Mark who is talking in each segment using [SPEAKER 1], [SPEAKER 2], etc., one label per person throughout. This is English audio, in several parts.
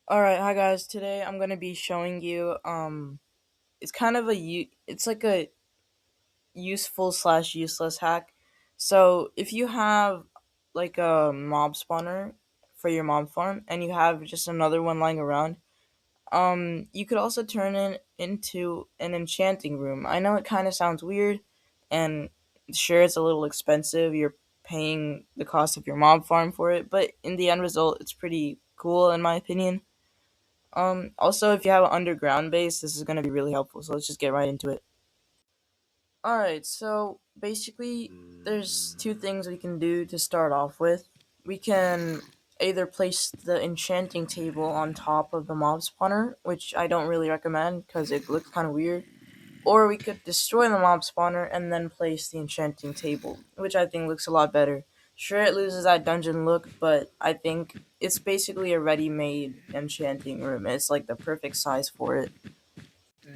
[SPEAKER 1] All right, hi guys. Today I'm gonna be showing you. It's kind of it's like a useful slash useless hack. So if you have like a mob spawner for your mob farm, and you have just another one lying around, you could also turn it into an enchanting room. I know it kind of sounds weird, and sure it's a little expensive. You're paying the cost of your mob farm for it, but in the end result, it's pretty cool in my opinion. Also, if you have an underground base, this is going to be really helpful. So let's just get right into it. All right. So basically, there's two things we can do to start off with. We can either place the enchanting table on top of the mob spawner, which I don't really recommend because it looks kind of weird. Or we could destroy the mob spawner and then place the enchanting table, which I think looks a lot better. Sure, it loses that dungeon look, but I think it's basically a ready-made enchanting room. It's like the perfect size for it.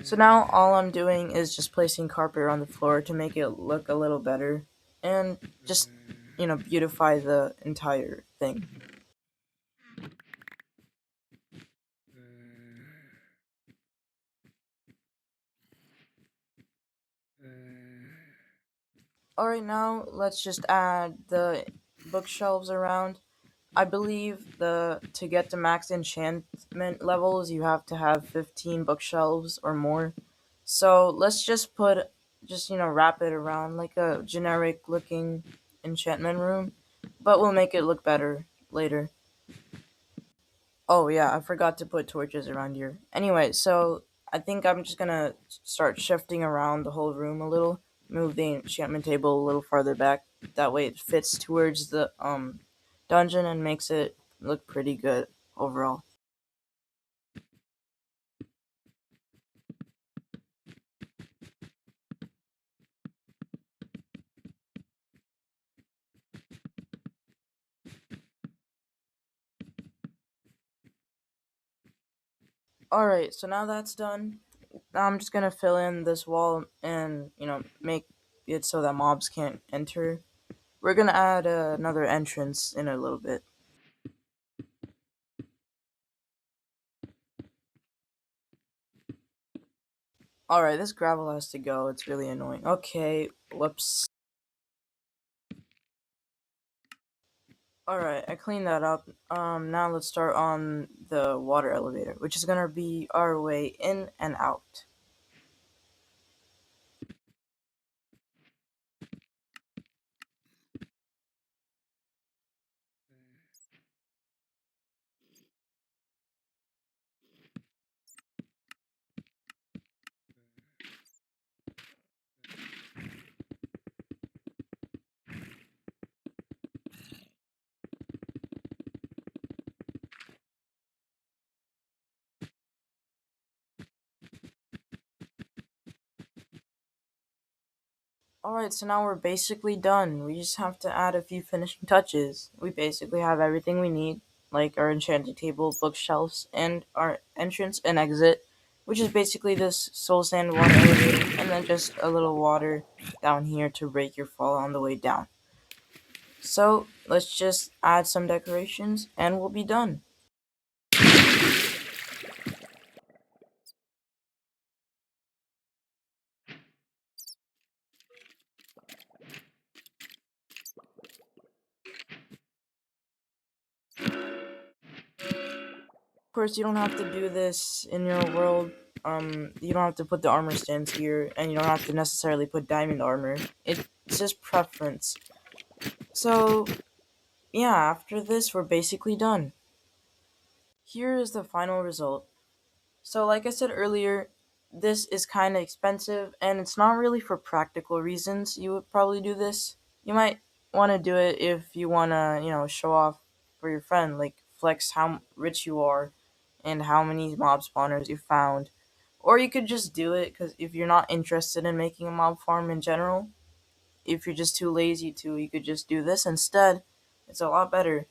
[SPEAKER 1] So now all I'm doing is just placing carpet on the floor to make it look a little better and just, beautify the entire thing. Alright, now let's just add the bookshelves around. I believe the to get to max enchantment levels, you have to have 15 bookshelves or more. So let's just wrap it around like a generic looking enchantment room, but we'll make it look better later. Oh yeah, I forgot to put torches around here. Anyway, so I think I'm just gonna start shifting around the whole room a little. Move the enchantment table a little farther back. That way it fits towards the dungeon and makes it look pretty good overall. Alright, so now that's done. I'm just gonna fill in this wall and, make it so that mobs can't enter. We're gonna add another entrance in a little bit. Alright, this gravel has to go. It's really annoying. Okay, whoops. Alright, I cleaned that up. Now let's start on the water elevator, which is gonna be our way in and out. Alright, so now we're basically done. We just have to add a few finishing touches. We basically have everything we need, like our enchanting table, bookshelves, and our entrance and exit, which is basically this soul sand water elevator, and then just a little water down here to break your fall on the way down. So let's just add some decorations and we'll be done. Of course, you don't have to do this in your world. You don't have to put the armor stands here, and you don't have to necessarily put diamond armor. It's just preference. So, yeah, after this, we're basically done. Here is the final result. So, like I said earlier, this is kind of expensive, and it's not really for practical reasons you would probably do this. You might want to do it if you want to, show off for your friend, like flex how rich you are and how many mob spawners you found. Or you could just do it because if you're not interested in making a mob farm in general, if you're just too lazy to, you could just do this instead. It's a lot better.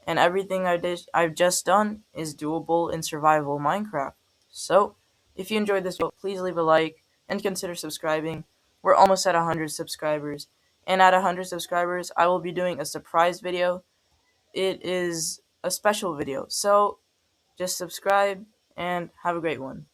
[SPEAKER 1] And everything I've just done is doable in survival Minecraft. So, if you enjoyed this video, please leave a like and consider subscribing. We're almost at 100 subscribers. And at 100 subscribers, I will be doing a surprise video. It is a special video. So, just subscribe and have a great one.